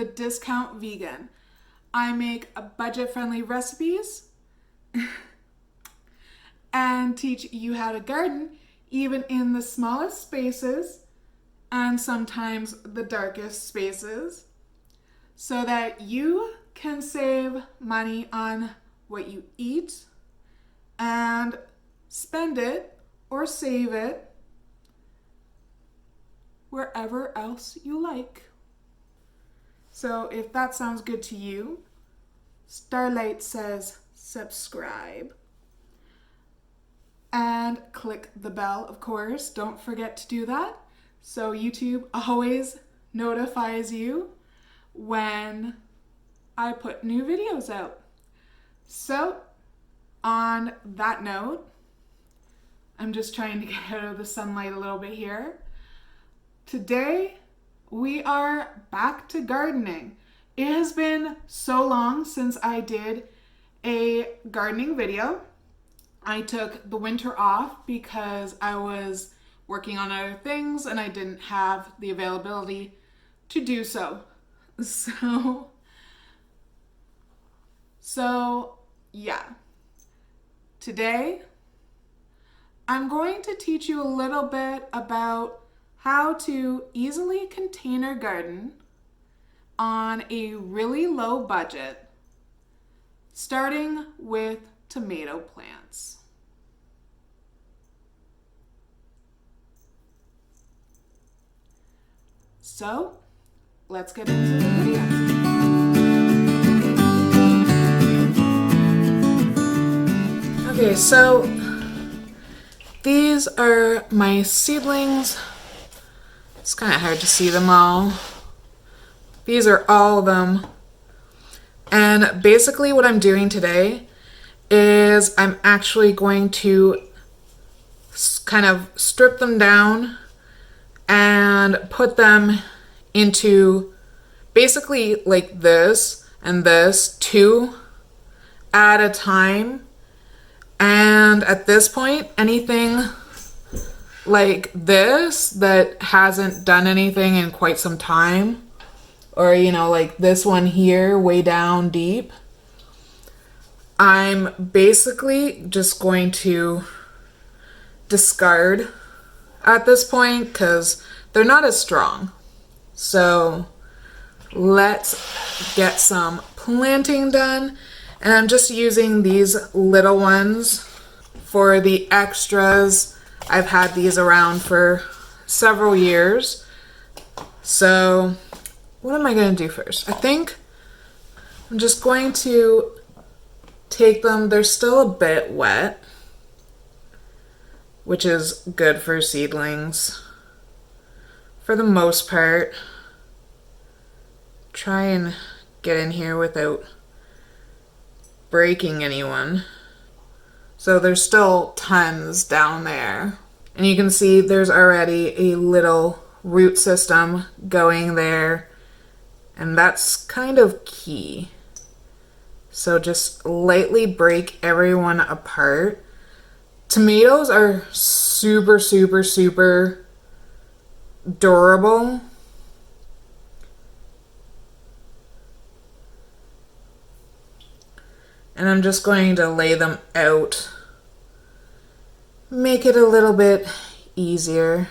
the Discount Vegan. I make budget-friendly recipes and teach you how to garden even in the smallest spaces and sometimes the darkest spaces so that you can save money on what you eat and spend it or save it wherever else you like. So if that sounds good to you, Starlight says subscribe. And click the bell, of course. Don't forget to do that. So YouTube always notifies you when I put new videos out. So on that note, I'm just trying to get out of the sunlight a little bit here. Today, we are back to gardening. It has been so long since I did a gardening video. I took the winter off because I was working on other things and I didn't have the availability to do so. So yeah. Today, I'm going to teach you a little bit about how to easily container garden on a really low budget, starting with tomato plants. So, let's get into the video. Okay, so these are my seedlings. It's kind of hard to see them all. These are all of them. And basically what I'm doing today is I'm actually going to kind of strip them down and put them into basically like this and this, two at a time. And at this point, anything like this that hasn't done anything in quite some time, or like this one here way down deep, I'm basically just going to discard at this point because they're not as strong. So let's get some planting done. And I'm just using these little ones for the extras. I've had these around for several years. So what am I going to do first? I think I'm just going to take them. They're still a bit wet, which is good for seedlings for the most part. Try and get in here without breaking anyone. So there's still tons down there. And you can see there's already a little root system going there. And that's kind of key. So just lightly break everyone apart. Tomatoes are super, super, super durable. And I'm just going to lay them out. Make it a little bit easier.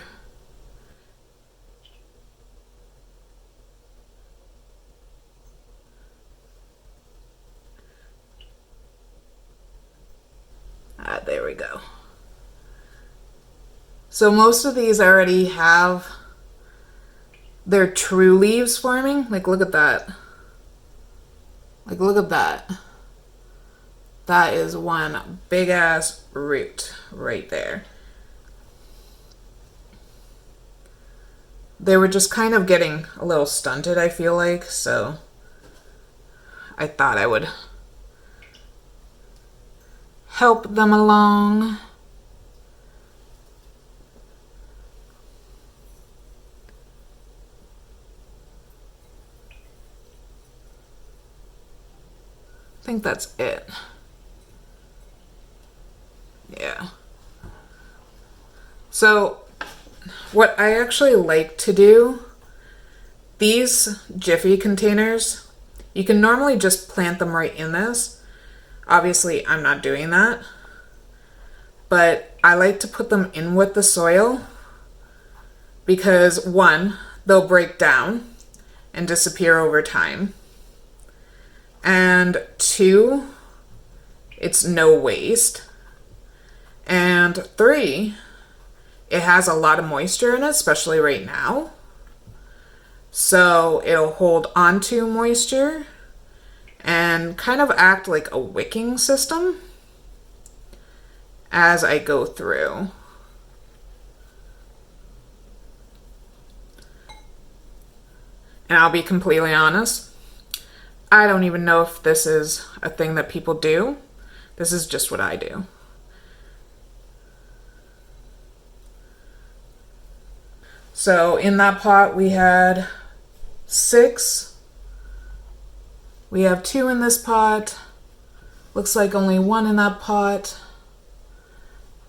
There we go. So most of these already have their true leaves forming. Like, look at that. Like, look at that. That is one big ass root right there. They were just kind of getting a little stunted, I feel like, so I thought I would help them along. I think that's it. Yeah. So what I actually like to do These Jiffy containers, you can normally just plant them right in this. Obviously, I'm not doing that. But I like to put them in with the soil because, one, they'll break down and disappear over time. And two, it's no waste. And three, it has a lot of moisture in it, especially right now. So it'll hold onto moisture and kind of act like a wicking system as I go through. And I'll be completely honest, I don't even know if this is a thing that people do. This is just what I do. So in that pot we had 6. We have 2 in this pot. Looks like only 1 in that pot.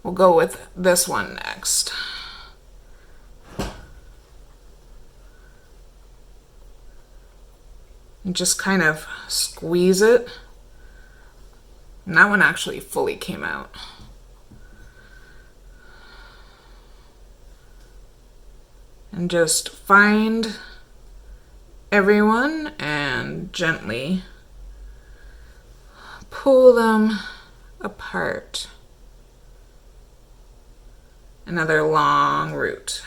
We'll go with this one next. And just kind of squeeze it. And that one actually fully came out. And just find everyone and gently pull them apart. Another long root.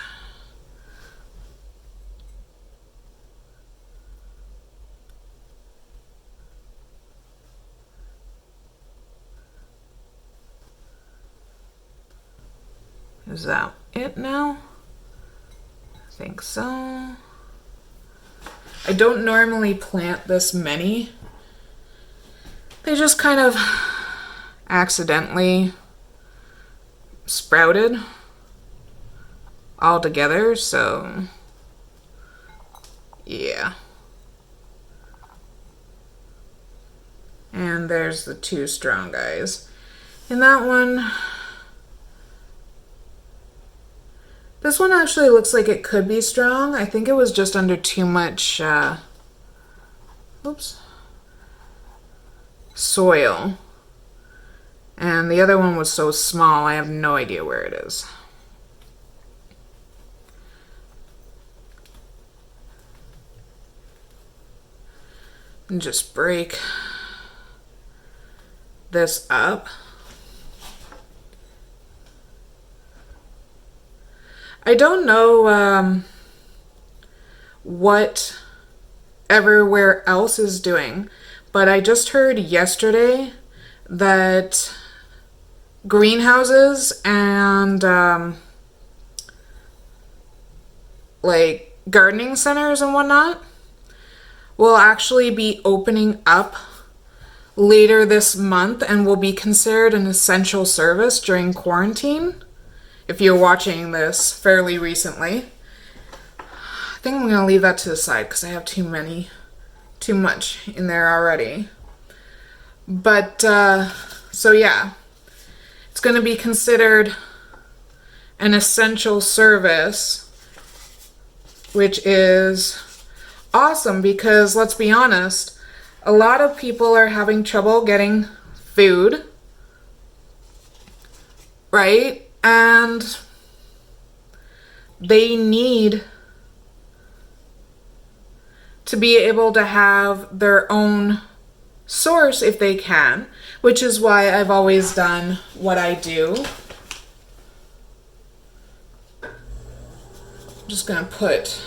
Is that it now? I think so. I don't normally plant this many. They just kind of accidentally sprouted all together, so yeah. And there's the 2 strong guys. In that one, this one actually looks like it could be strong. I think it was just under too much soil. And the other one was so small, I have no idea where it is. And just break this up. I don't know what everywhere else is doing, but I just heard yesterday that greenhouses and like gardening centers and whatnot will actually be opening up later this month and will be considered an essential service during quarantine. If you're watching this fairly recently, I think I'm gonna leave that to the side because I have too much in there already. But so yeah, it's gonna be considered an essential service, which is awesome because let's be honest, a lot of people are having trouble getting food, right? And they need to be able to have their own source if they can, which is why I've always done what I do. I'm just gonna put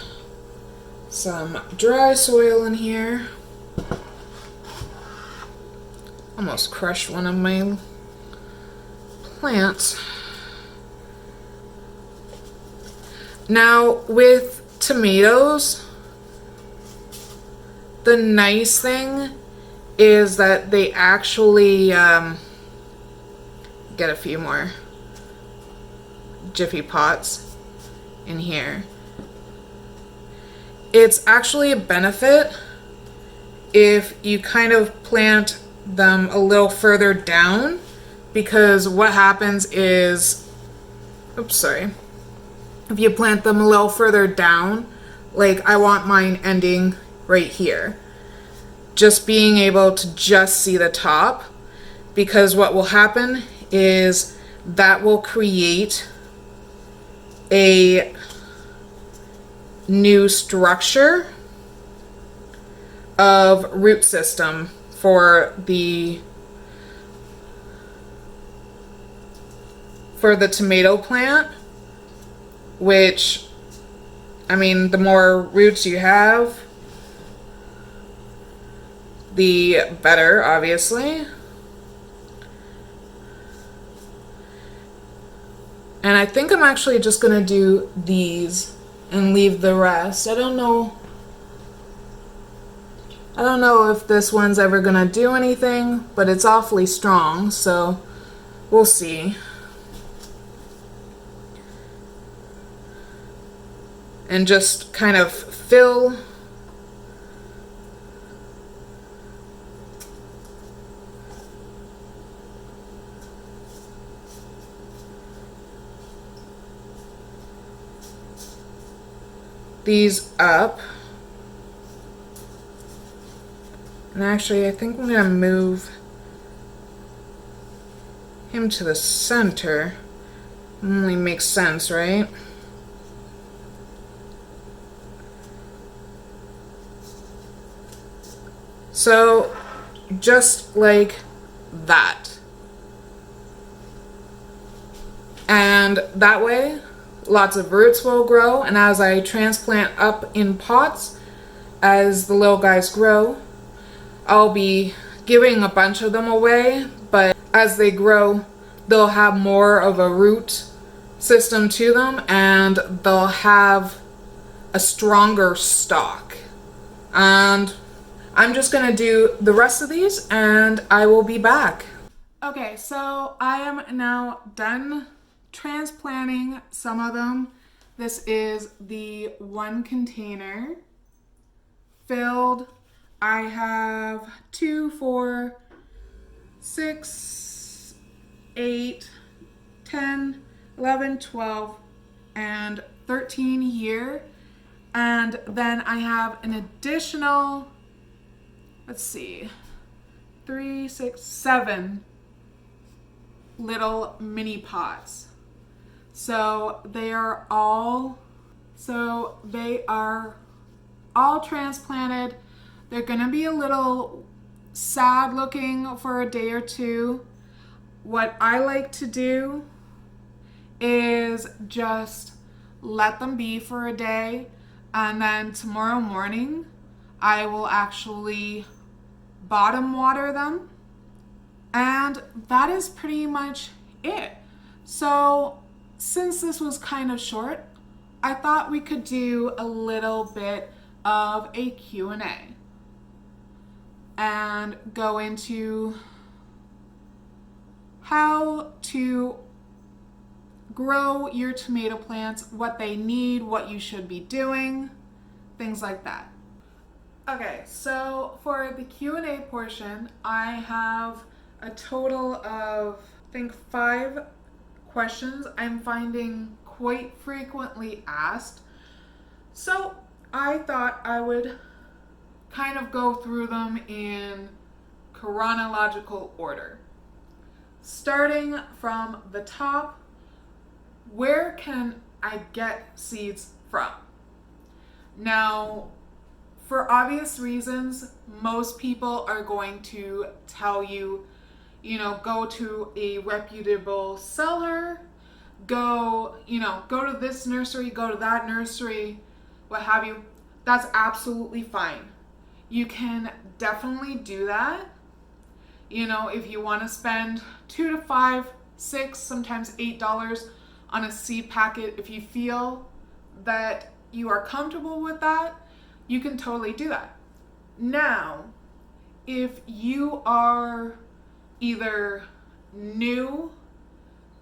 some dry soil in here. Almost crushed one of my plants. Now, with tomatoes, the nice thing is that they actually get a few more Jiffy pots in here. It's actually a benefit if you kind of plant them a little further down, because what happens is, if you plant them a little further down, Like I want mine ending right here. Just being able to just see the top, because what will happen is that will create a new structure of root system for the tomato plant, which, I mean, the more roots you have, the better, obviously. And I think I'm actually just gonna do these and leave the rest. I don't know if this one's ever gonna do anything, but it's awfully strong, so we'll see. And just kind of fill these up. And actually, I think I'm gonna move him to the center. Only makes sense, right? So, just like that. And that way, lots of roots will grow, and as I transplant up in pots, as the little guys grow, I'll be giving a bunch of them away, but as they grow, they'll have more of a root system to them, and they'll have a stronger stalk. And I'm just gonna do the rest of these and I will be back. Okay, so I am now done transplanting some of them. This is the one container filled. I have 2, 4, 6, 8, 10, 11, 12, and 13 here. And then I have an additional, let's see, 3, 6, 7 little mini pots. So they are all transplanted. They're gonna be a little sad looking for a day or two. What I like to do is just let them be for a day, and then tomorrow morning I will actually bottom water them, and that is pretty much it. So since this was kind of short, I thought we could do a little bit of a Q&A and go into how to grow your tomato plants, what they need, what you should be doing, things like that. Okay, so for the Q&A portion, I have a total of, I think, 5 questions I'm finding quite frequently asked. So I thought I would kind of go through them in chronological order. Starting from the top, where can I get seeds from? Now, for obvious reasons, most people are going to tell you, go to a reputable seller, go to this nursery, go to that nursery, what have you. That's absolutely fine. You can definitely do that. If you want to spend $2 to $5, $6, sometimes $8 on a seed packet, if you feel that you are comfortable with that, you can totally do that. Now, if you are either new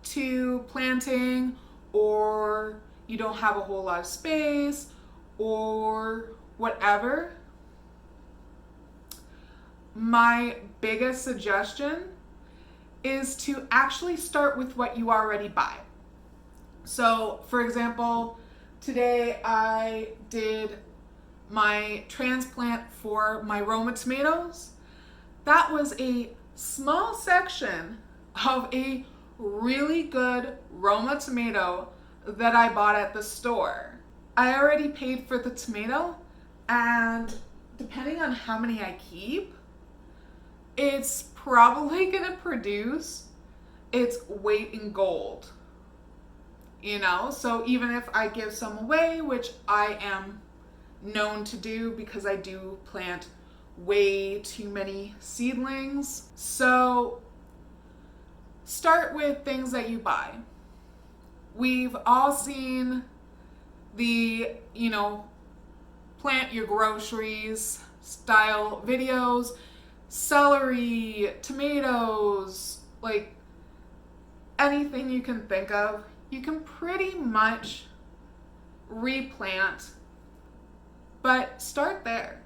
to planting, or you don't have a whole lot of space, or whatever, my biggest suggestion is to actually start with what you already buy. So, for example, Today I did my transplant for my Roma tomatoes. That was a small section of a really good Roma tomato that I bought at the store. I already paid for the tomato, and depending on how many I keep, it's probably gonna produce its weight in gold. You know, so even if I give some away, which I am known to do because I do plant way too many seedlings. So start with things that you buy. We've all seen the, plant your groceries style videos, celery, tomatoes, like anything you can think of, you can pretty much replant, but start there.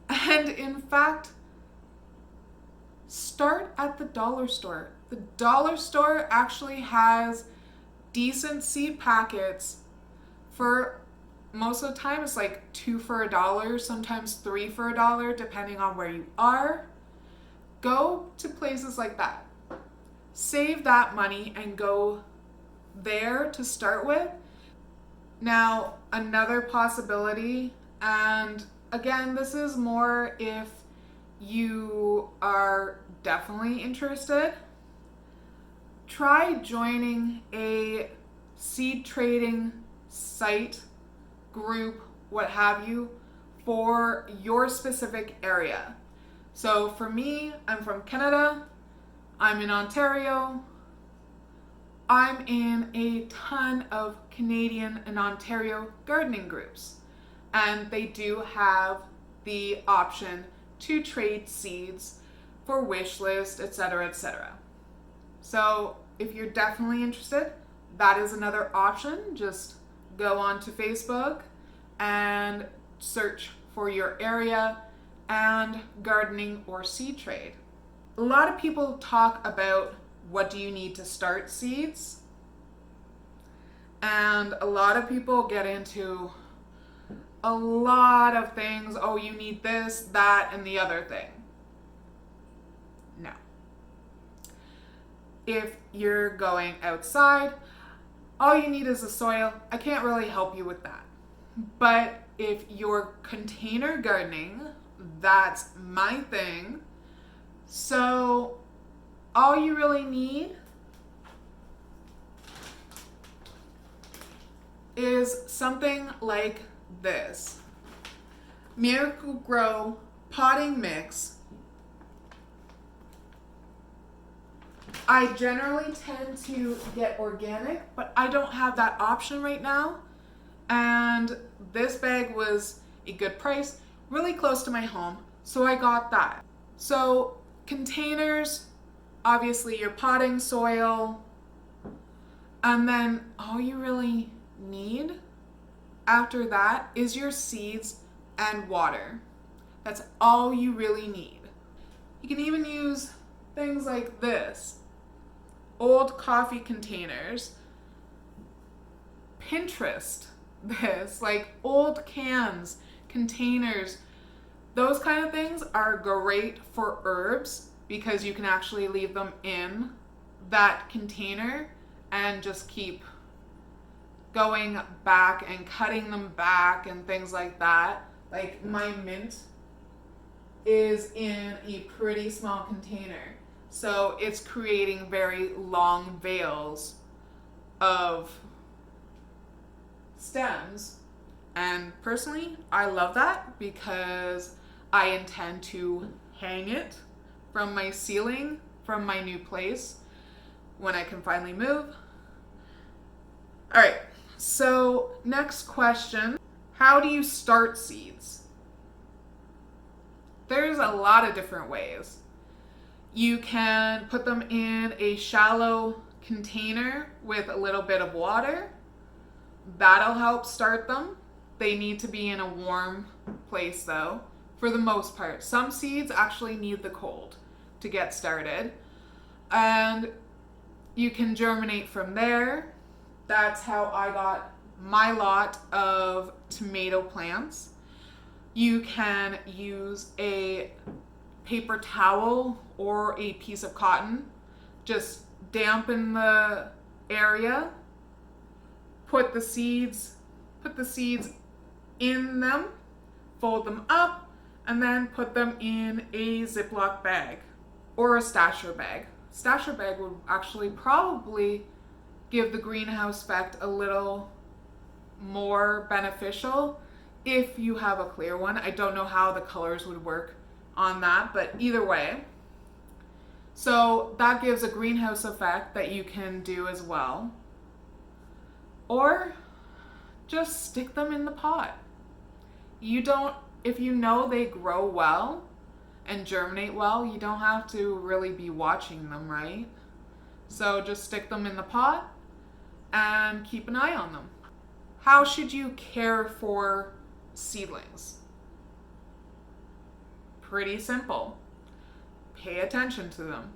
And in fact, start at the dollar store. The dollar store actually has decent seed packets for most of the time. It's like 2 for $1, sometimes 3 for $1, depending on where you are. Go to places like that. Save that money and go there to start with. Now, another possibility, and again, this is more if you are definitely interested, try joining a seed trading site, group, what have you, for your specific area. So for me, I'm from Canada, I'm in Ontario, I'm in a ton of Canadian and Ontario gardening groups, and they do have the option to trade seeds for wish list, etc., etc. So if you're definitely interested, that is another option. Just go onto Facebook and search for your area and gardening or seed trade. A lot of people talk about what do you need to start seeds, and a lot of people get into a lot of things. Oh, you need this, that, and the other thing. No. If you're going outside, all you need is the soil. I can't really help you with that. But if you're container gardening, that's my thing. So all you really need is something like this. Miracle-Gro potting mix. I generally tend to get organic, but I don't have that option right now. And this bag was a good price, really close to my home, so I got that. So containers, obviously your potting soil, and then all you really need after that is your seeds and water. That's all you really need. You can even use things like this. Old coffee containers. Pinterest this, like old cans, containers. Those kind of things are great for herbs because you can actually leave them in that container and just keep going back and cutting them back and things like that. Like my mint is in a pretty small container, so it's creating very long veils of stems. And personally, I love that because I intend to hang it from my ceiling from my new place when I can finally move. All right, so next question. How do you start seeds? There's a lot of different ways. You can put them in a shallow container with a little bit of water. That'll help start them. They need to be in a warm place though, for the most part. Some seeds actually need the cold to get started. And you can germinate from there. That's how I got my lot of tomato plants, you can use a paper towel or a piece of cotton. Just dampen the area, put the seeds in them, fold them up, and then put them in a Ziploc bag or a stasher bag. Stasher bag would actually probably give the greenhouse effect a little more beneficial if you have a clear one. I don't know how the colors would work on that, but either way. So that gives a greenhouse effect that you can do as well. Or just stick them in the pot. If you know they grow well and germinate well, you don't have to really be watching them, right? So just stick them in the pot and keep an eye on them. How should you care for seedlings? Pretty simple. Pay attention to them.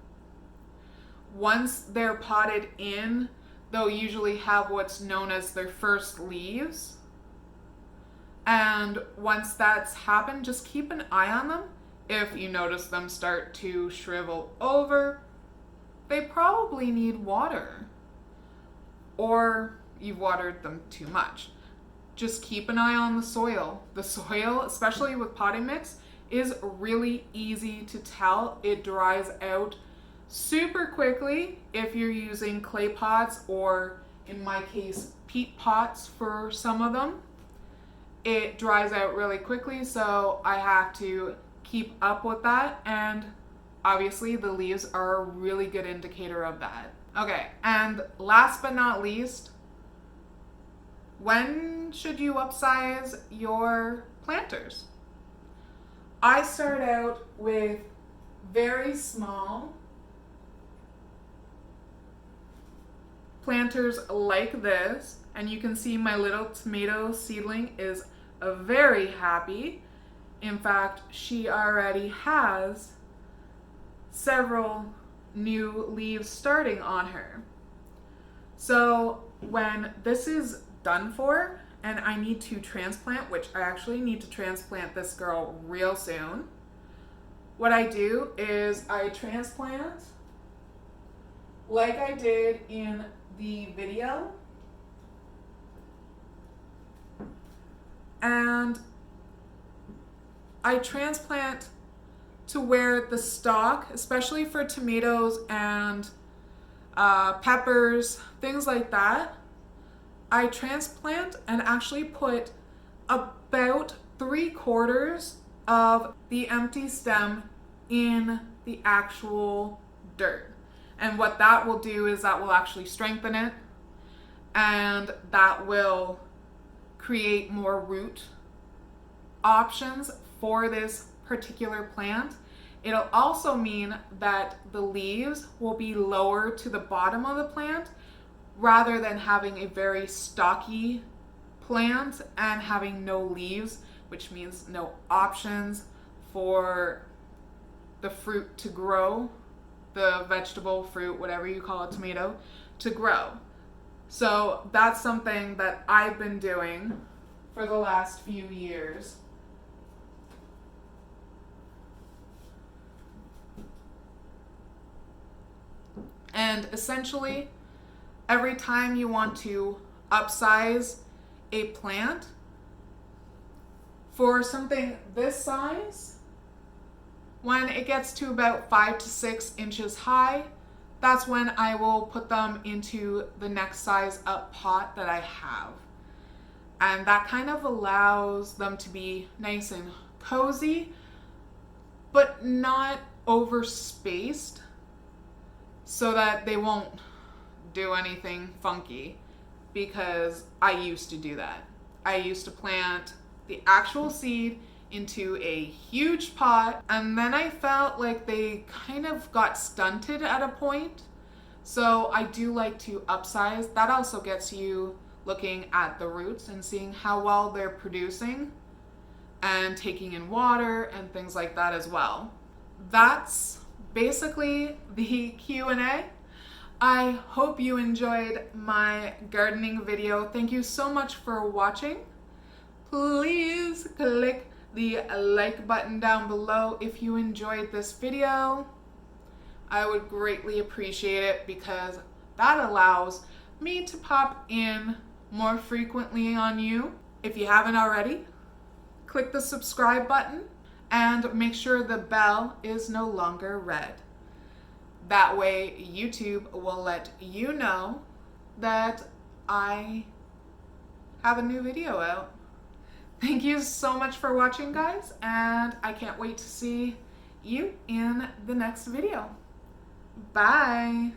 Once they're potted in, they'll usually have what's known as their first leaves. And once that's happened, just keep an eye on them. If you notice them start to shrivel over, they probably need water. Or you've watered them too much. Just keep an eye on the soil. The soil, especially with potting mix, is really easy to tell. It dries out super quickly if you're using clay pots, or in my case, peat pots for some of them. It dries out really quickly, so I have to keep up with that, and obviously the leaves are a really good indicator of that. Okay, and last but not least, when should you upsize your planters? I start out with very small planters like this, and you can see my little tomato seedling is very happy. In fact, she already has several new leaves starting on her. So when this is done for and I need to transplant, which I actually need to transplant this girl real soon, what I do is I transplant like I did in the video, and I transplant to where the stalk, especially for tomatoes and peppers, things like that, I transplant and actually put about 3/4 of the empty stem in the actual dirt. And what that will do is that will actually strengthen it, and that will create more root options for this particular plant. It'll also mean that the leaves will be lower to the bottom of the plant, rather than having a very stocky plant and having no leaves, which means no options for the fruit to grow, the vegetable, fruit, whatever you call a tomato, to grow. So that's something that I've been doing for the last few years. And essentially, every time you want to upsize a plant, for something this size, when it gets to about 5 to 6 inches high, that's when I will put them into the next size up pot that I have. And that kind of allows them to be nice and cozy, but not overspaced, so that they won't do anything funky, because I used to do that. I used to plant the actual seed into a huge pot, and then I felt like they kind of got stunted at a point. So I do like to upsize. That also gets you looking at the roots and seeing how well they're producing and taking in water and things like that as well. That's basically the Q&A. I hope you enjoyed my gardening video. Thank you so much for watching. Please click the like button down below if you enjoyed this video. I would greatly appreciate it because that allows me to pop in more frequently on you. If you haven't already, click the subscribe button and make sure the bell is no longer red. That way YouTube will let you know that I have a new video out. Thank you so much for watching, guys, and I can't wait to see you in the next video. Bye!